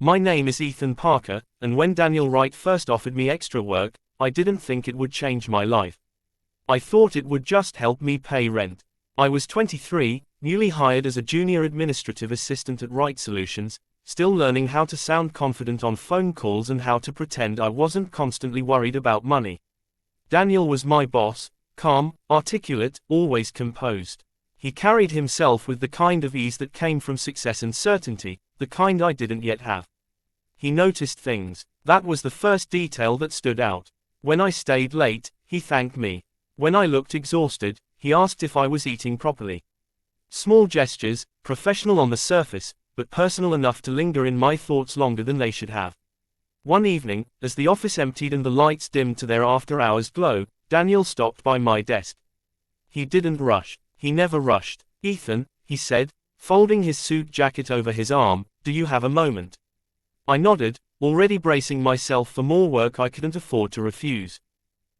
My name is Ethan Parker, and when Daniel Wright first offered me extra work, I didn't think it would change my life. I thought it would just help me pay rent. I was 23, newly hired as a junior administrative assistant at Wright Solutions, still learning how to sound confident on phone calls and how to pretend I wasn't constantly worried about money. Daniel was my boss, calm, articulate, always composed. He carried himself with the kind of ease that came from success and certainty, the kind I didn't yet have. He noticed things. That was the first detail that stood out. When I stayed late, he thanked me. When I looked exhausted, he asked if I was eating properly. Small gestures, professional on the surface, but personal enough to linger in my thoughts longer than they should have. One evening, as the office emptied and the lights dimmed to their after-hours glow, Daniel stopped by my desk. He didn't rush. He never rushed. "Ethan," he said, folding his suit jacket over his arm, "do you have a moment?" I nodded, already bracing myself for more work I couldn't afford to refuse.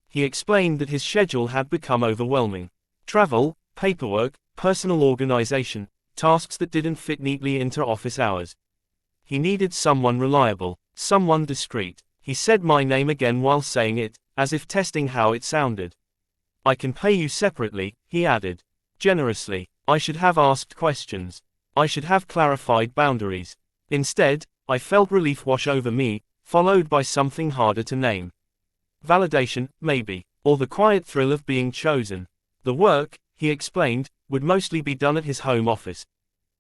He explained that his schedule had become overwhelming. Travel, paperwork, personal organization, tasks that didn't fit neatly into office hours. He needed someone reliable, someone discreet. He said my name again while saying it, as if testing how it sounded. "I can pay you separately," he added. Generously. I should have asked questions. I should have clarified boundaries. Instead, I felt relief wash over me, followed by something harder to name. Validation, maybe, or the quiet thrill of being chosen. The work, he explained, would mostly be done at his home office.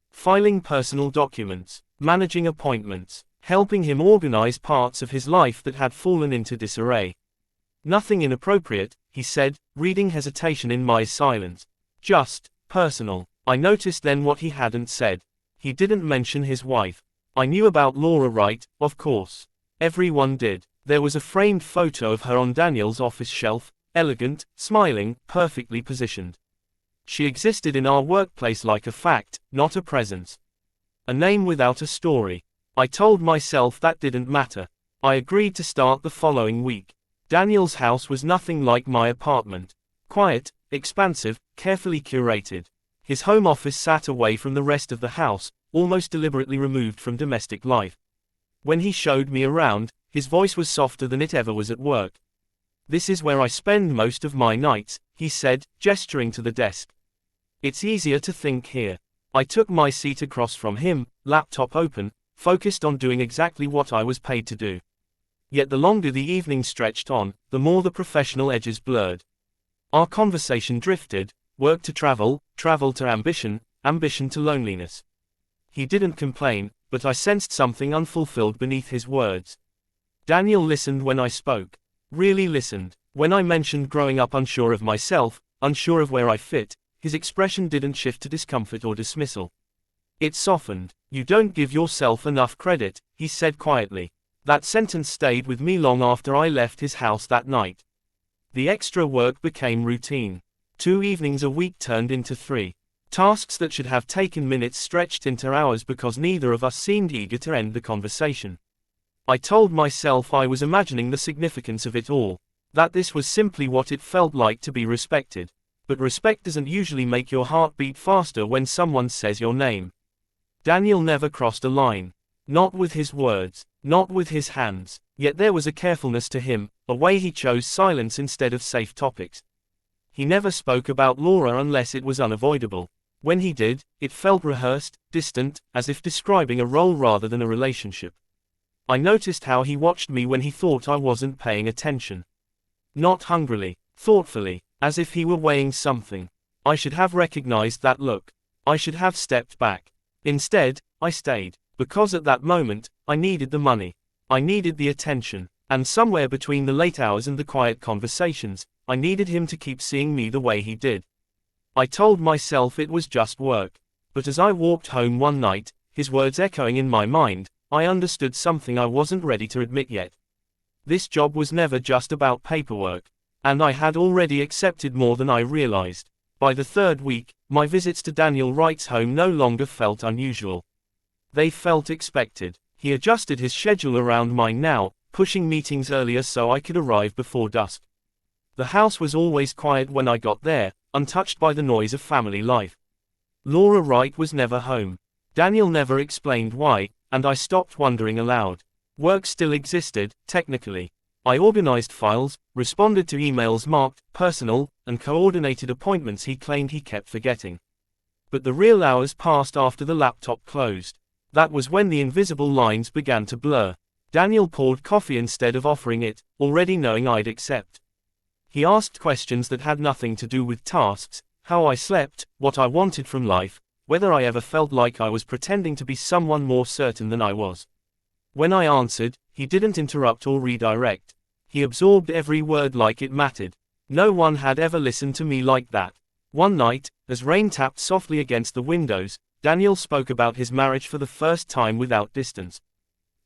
Filing personal documents, managing appointments, helping him organize parts of his life that had fallen into disarray. Nothing inappropriate, he said, reading hesitation in my silence. Just personal. I noticed then what he hadn't said. He didn't mention his wife. I knew about Laura Wright, of course. Everyone did. There was a framed photo of her on Daniel's office shelf, elegant, smiling, perfectly positioned. She existed in our workplace like a fact, not a presence. A name without a story. I told myself that didn't matter. I agreed to start the following week. Daniel's house was nothing like my apartment. Quiet, expansive, carefully curated. His home office sat away from the rest of the house, almost deliberately removed from domestic life. When he showed me around, his voice was softer than it ever was at work. "This is where I spend most of my nights," he said, gesturing to the desk. "It's easier to think here." I took my seat across from him, laptop open, focused on doing exactly what I was paid to do. Yet the longer the evening stretched on, the more the professional edges blurred. Our conversation drifted, work to travel, travel to ambition, ambition to loneliness. He didn't complain, but I sensed something unfulfilled beneath his words. Daniel listened when I spoke. Really listened. When I mentioned growing up unsure of myself, unsure of where I fit, his expression didn't shift to discomfort or dismissal. It softened. "You don't give yourself enough credit," he said quietly. That sentence stayed with me long after I left his house that night. The extra work became routine. 2 evenings a week turned into 3. Tasks that should have taken minutes stretched into hours because neither of us seemed eager to end the conversation. I told myself I was imagining the significance of it all, that this was simply what it felt like to be respected. But respect doesn't usually make your heart beat faster when someone says your name. Daniel never crossed a line. Not with his words, not with his hands, yet there was a carefulness to him, a way he chose silence instead of safe topics. He never spoke about Laura unless it was unavoidable. When he did, it felt rehearsed, distant, as if describing a role rather than a relationship. I noticed how he watched me when he thought I wasn't paying attention. Not hungrily, thoughtfully, as if he were weighing something. I should have recognized that look. I should have stepped back. Instead, I stayed, because at that moment, I needed the money. I needed the attention, and somewhere between the late hours and the quiet conversations, I needed him to keep seeing me the way he did. I told myself it was just work. But as I walked home one night, his words echoing in my mind, I understood something I wasn't ready to admit yet. This job was never just about paperwork. And I had already accepted more than I realized. By the 3rd week, my visits to Daniel Wright's home no longer felt unusual. They felt expected. He adjusted his schedule around mine now, pushing meetings earlier so I could arrive before dusk. The house was always quiet when I got there, untouched by the noise of family life. Laura Wright was never home. Daniel never explained why, and I stopped wondering aloud. Work still existed, technically. I organized files, responded to emails marked personal, and coordinated appointments he claimed he kept forgetting. But the real hours passed after the laptop closed. That was when the invisible lines began to blur. Daniel poured coffee instead of offering it, already knowing I'd accept. He asked questions that had nothing to do with tasks, how I slept, what I wanted from life, whether I ever felt like I was pretending to be someone more certain than I was. When I answered, he didn't interrupt or redirect. He absorbed every word like it mattered. No one had ever listened to me like that. One night, as rain tapped softly against the windows, Daniel spoke about his marriage for the first time without distance.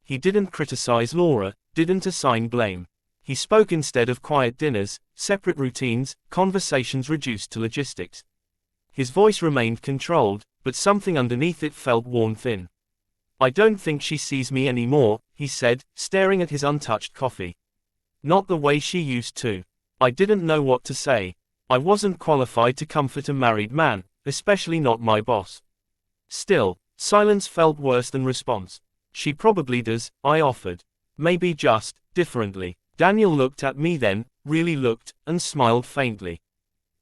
He didn't criticize Laura, didn't assign blame. He spoke instead of quiet dinners, separate routines, conversations reduced to logistics. His voice remained controlled, but something underneath it felt worn thin. "I don't think she sees me anymore," he said, staring at his untouched coffee. "Not the way she used to." I didn't know what to say. I wasn't qualified to comfort a married man, especially not my boss. Still, silence felt worse than response. "She probably does," I offered. "Maybe just differently." Daniel looked at me then, really looked, and smiled faintly.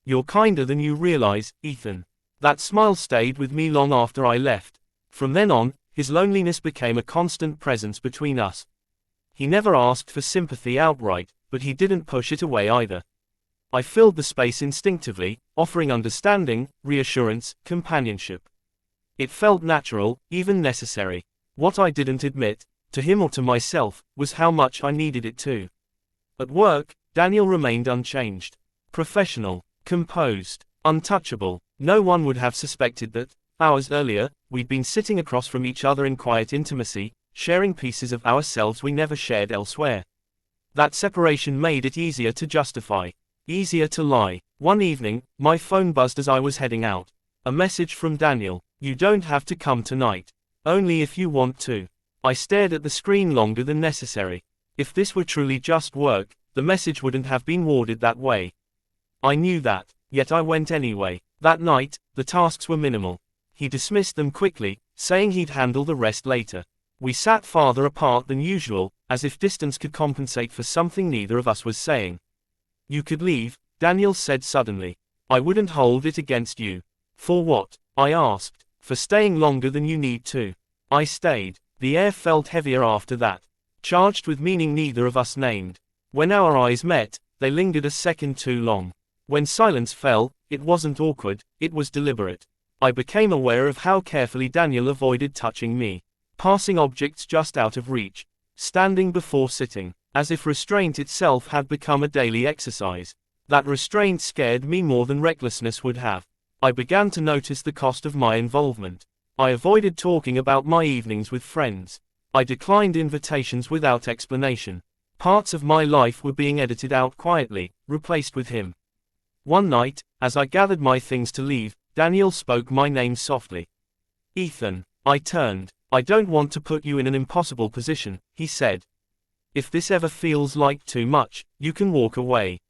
"You're kinder than you realize, Ethan." That smile stayed with me long after I left. From then on, his loneliness became a constant presence between us. He never asked for sympathy outright, but he didn't push it away either. I filled the space instinctively, offering understanding, reassurance, companionship. It felt natural, even necessary. What I didn't admit, to him or to myself, was how much I needed it too. At work, Daniel remained unchanged. Professional, composed, untouchable. No one would have suspected that, hours earlier, we'd been sitting across from each other in quiet intimacy, sharing pieces of ourselves we never shared elsewhere. That separation made it easier to justify. Easier to lie. One evening, my phone buzzed as I was heading out. A message from Daniel. "You don't have to come tonight. Only if you want to." I stared at the screen longer than necessary. If this were truly just work, the message wouldn't have been worded that way. I knew that, yet I went anyway. That night, the tasks were minimal. He dismissed them quickly, saying he'd handle the rest later. We sat farther apart than usual, as if distance could compensate for something neither of us was saying. "You could leave," Daniel said suddenly. "I wouldn't hold it against you." "For what?" I asked. "For staying longer than you need to." I stayed. The air felt heavier after that, charged with meaning neither of us named. When our eyes met, they lingered a second too long. When silence fell, it wasn't awkward, it was deliberate. I became aware of how carefully Daniel avoided touching me, passing objects just out of reach, standing before sitting, as if restraint itself had become a daily exercise. That restraint scared me more than recklessness would have. I began to notice the cost of my involvement. I avoided talking about my evenings with friends. I declined invitations without explanation. Parts of my life were being edited out quietly, replaced with him. One night, as I gathered my things to leave, Daniel spoke my name softly. "Ethan." I turned. "I don't want to put you in an impossible position," he said. "If this ever feels like too much, you can walk away."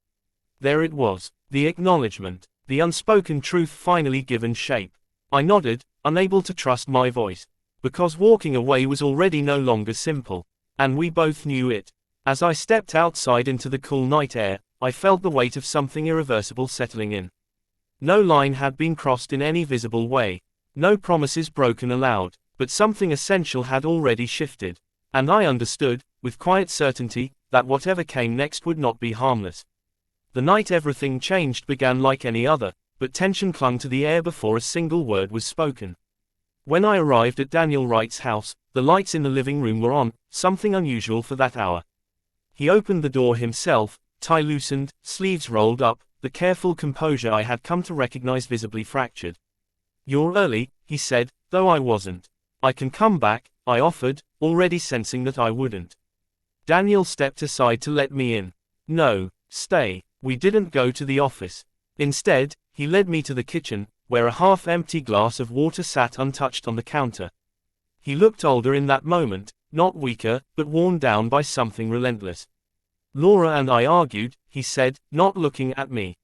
There it was, the acknowledgement, the unspoken truth finally given shape. I nodded, unable to trust my voice. Because walking away was already no longer simple. And we both knew it. As I stepped outside into the cool night air, I felt the weight of something irreversible settling in. No line had been crossed in any visible way. No promises broken aloud, but something essential had already shifted. And I understood, with quiet certainty, that whatever came next would not be harmless. The night everything changed began like any other, but tension clung to the air before a single word was spoken. When I arrived at Daniel Wright's house, the lights in the living room were on, something unusual for that hour. He opened the door himself, tie loosened, sleeves rolled up, the careful composure I had come to recognize visibly fractured. "You're early," he said, though I wasn't. "I can come back," I offered, already sensing that I wouldn't. Daniel stepped aside to let me in. "No, stay." We didn't go to the office. Instead, he led me to the kitchen, where a half-empty glass of water sat untouched on the counter. He looked older in that moment, not weaker, but worn down by something relentless. "Laura and I argued," he said, not looking at me.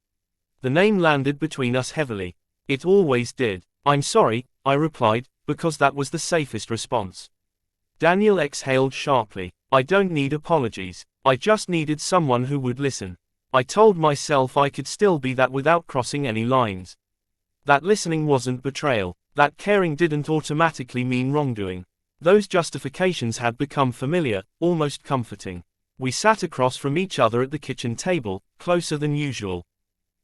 The name landed between us heavily. It always did. "I'm sorry," I replied, because that was the safest response. Daniel exhaled sharply. I don't need apologies. I just needed someone who would listen. I told myself I could still be that without crossing any lines. That listening wasn't betrayal. That caring didn't automatically mean wrongdoing. Those justifications had become familiar, almost comforting. We sat across from each other at the kitchen table, closer than usual.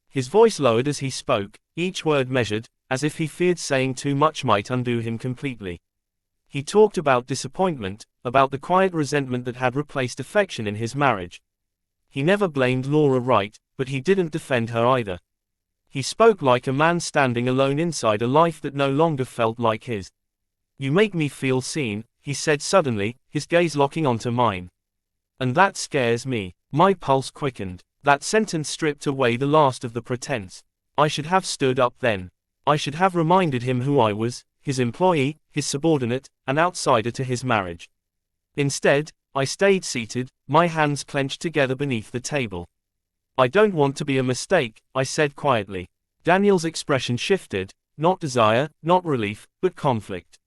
His voice lowered as he spoke, each word measured, as if he feared saying too much might undo him completely. He talked about disappointment, about the quiet resentment that had replaced affection in his marriage. He never blamed Laura Wright, but he didn't defend her either. He spoke like a man standing alone inside a life that no longer felt like his. You make me feel seen, he said suddenly, his gaze locking onto mine. And that scares me. My pulse quickened. That sentence stripped away the last of the pretense. I should have stood up then. I should have reminded him who I was, his employee, his subordinate, an outsider to his marriage. Instead, I stayed seated, my hands clenched together beneath the table. I don't want to be a mistake, I said quietly. Daniel's expression shifted, not desire, not relief, but conflict.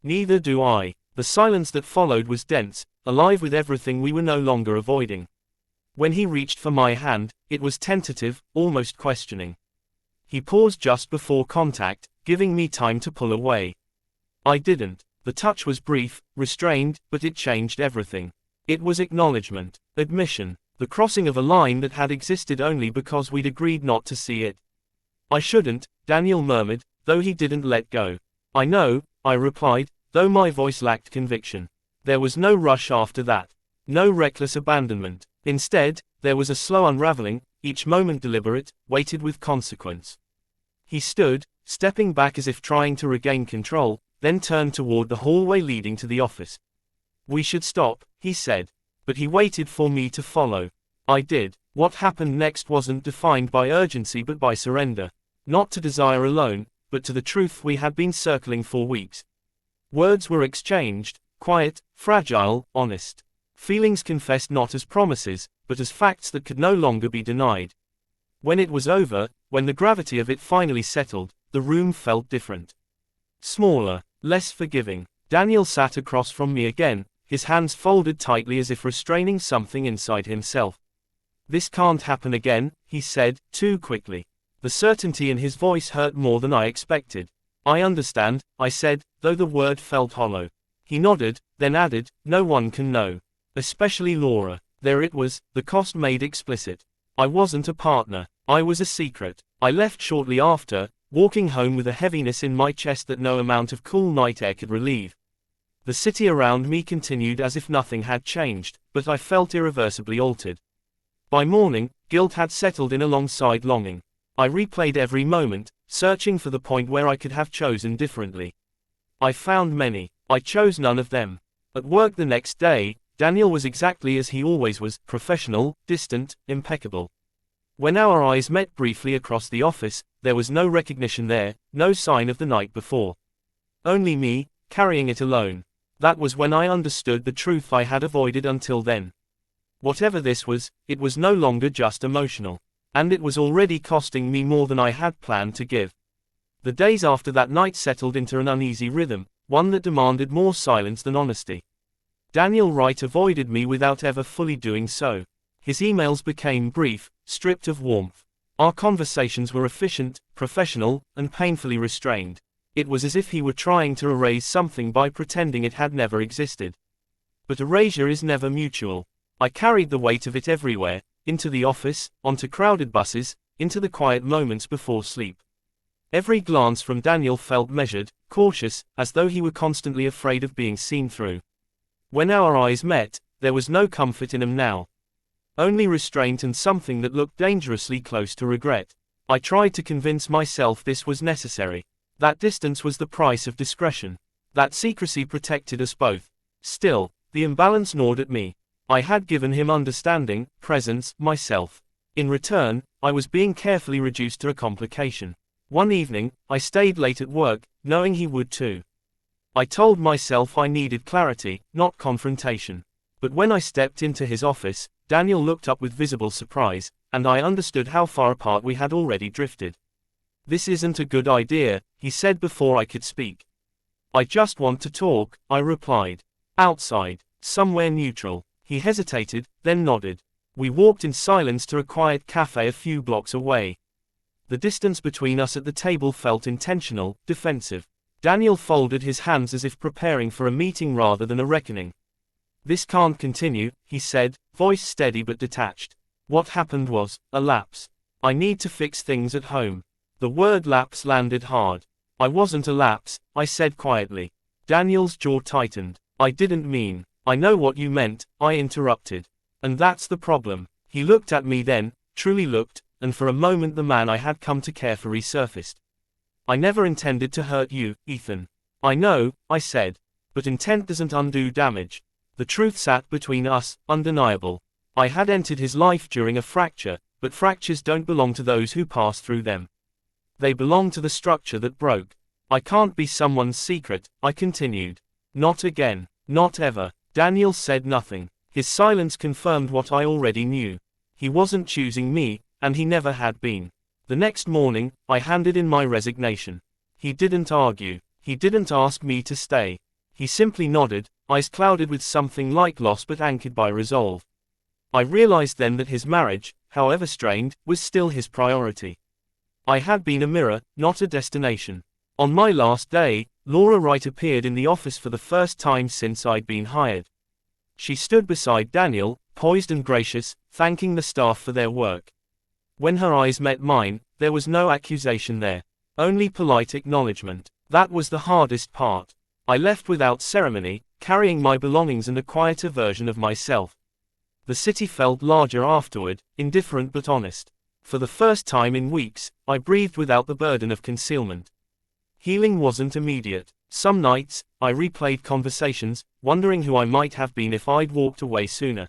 Neither do I. The silence that followed was dense, alive with everything we were no longer avoiding. When he reached for my hand, it was tentative, almost questioning. He paused just before contact, giving me time to pull away. I didn't. The touch was brief, restrained, but it changed everything. It was acknowledgement, admission, the crossing of a line that had existed only because we'd agreed not to see it. I shouldn't, Daniel murmured, though he didn't let go. I know, I replied, though my voice lacked conviction. There was no rush after that. No reckless abandonment. Instead, there was a slow unraveling, each moment deliberate, weighted with consequence. He stood, stepping back as if trying to regain control, then turned toward the hallway leading to the office. We should stop, he said. But he waited for me to follow. I did. What happened next wasn't defined by urgency but by surrender. Not to desire alone, but to the truth we had been circling for weeks. Words were exchanged, quiet, fragile, honest. Feelings confessed not as promises, but as facts that could no longer be denied. When it was over, when the gravity of it finally settled, the room felt different. Smaller, less forgiving. Daniel sat across from me again, his hands folded tightly as if restraining something inside himself. This can't happen again, he said, too quickly. The certainty in his voice hurt more than I expected. I understand, I said, though the word felt hollow. He nodded, then added, no one can know. Especially Laura. There it was, the cost made explicit. I wasn't a partner. I was a secret. I left shortly after, walking home with a heaviness in my chest that no amount of cool night air could relieve. The city around me continued as if nothing had changed, but I felt irreversibly altered. By morning, guilt had settled in alongside longing. I replayed every moment, searching for the point where I could have chosen differently. I found many. I chose none of them. At work the next day, Daniel was exactly as he always was, professional, distant, impeccable. When our eyes met briefly across the office, there was no recognition there, no sign of the night before. Only me, carrying it alone. That was when I understood the truth I had avoided until then. Whatever this was, it was no longer just emotional. And it was already costing me more than I had planned to give. The days after that night settled into an uneasy rhythm, one that demanded more silence than honesty. Daniel Wright avoided me without ever fully doing so. His emails became brief, stripped of warmth. Our conversations were efficient, professional, and painfully restrained. It was as if he were trying to erase something by pretending it had never existed. But erasure is never mutual. I carried the weight of it everywhere, into the office, onto crowded buses, into the quiet moments before sleep. Every glance from Daniel felt measured, cautious, as though he were constantly afraid of being seen through. When our eyes met, there was no comfort in him now. Only restraint and something that looked dangerously close to regret. I tried to convince myself this was necessary. That distance was the price of discretion. That secrecy protected us both. Still, the imbalance gnawed at me. I had given him understanding, presence, myself. In return, I was being carefully reduced to a complication. One evening, I stayed late at work, knowing he would too. I told myself I needed clarity, not confrontation. But when I stepped into his office, Daniel looked up with visible surprise, and I understood how far apart we had already drifted. This isn't a good idea, he said before I could speak. I just want to talk, I replied. Outside, somewhere neutral. He hesitated, then nodded. We walked in silence to a quiet cafe a few blocks away. The distance between us at the table felt intentional, defensive. Daniel folded his hands as if preparing for a meeting rather than a reckoning. "This can't continue," he said, voice steady but detached. "What happened was a lapse. I need to fix things at home." The word lapse landed hard. "I wasn't a lapse," I said quietly. Daniel's jaw tightened. "I didn't mean." "I know what you meant," I interrupted. "And that's the problem." He looked at me then, truly looked, and for a moment the man I had come to care for resurfaced. "I never intended to hurt you, Ethan." "I know," I said. "But intent doesn't undo damage." The truth sat between us, undeniable. I had entered his life during a fracture, but fractures don't belong to those who pass through them. They belong to the structure that broke. "I can't be someone's secret," I continued. "Not again. Not ever." Daniel said nothing. His silence confirmed what I already knew. He wasn't choosing me, and he never had been. The next morning, I handed in my resignation. He didn't argue. He didn't ask me to stay. He simply nodded, eyes clouded with something like loss but anchored by resolve. I realized then that his marriage, however strained, was still his priority. I had been a mirror, not a destination. On my last day, Laura Wright appeared in the office for the first time since I'd been hired. She stood beside Daniel, poised and gracious, thanking the staff for their work. When her eyes met mine, there was no accusation there. Only polite acknowledgement. That was the hardest part. I left without ceremony, carrying my belongings and a quieter version of myself. The city felt larger afterward, indifferent but honest. For the first time in weeks, I breathed without the burden of concealment. Healing wasn't immediate. Some nights, I replayed conversations, wondering who I might have been if I'd walked away sooner.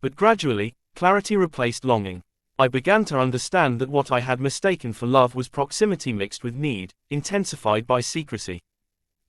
But gradually, clarity replaced longing. I began to understand that what I had mistaken for love was proximity mixed with need, intensified by secrecy.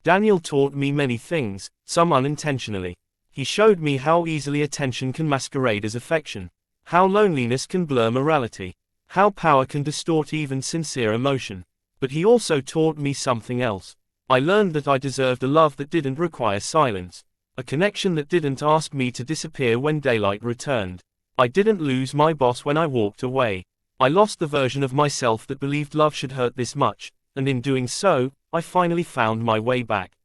Daniel taught me many things, some unintentionally. He showed me how easily attention can masquerade as affection, how loneliness can blur morality, how power can distort even sincere emotion. But he also taught me something else. I learned that I deserved a love that didn't require silence, a connection that didn't ask me to disappear when daylight returned. I didn't lose my boss when I walked away. I lost the version of myself that believed love should hurt this much, and in doing so, I finally found my way back.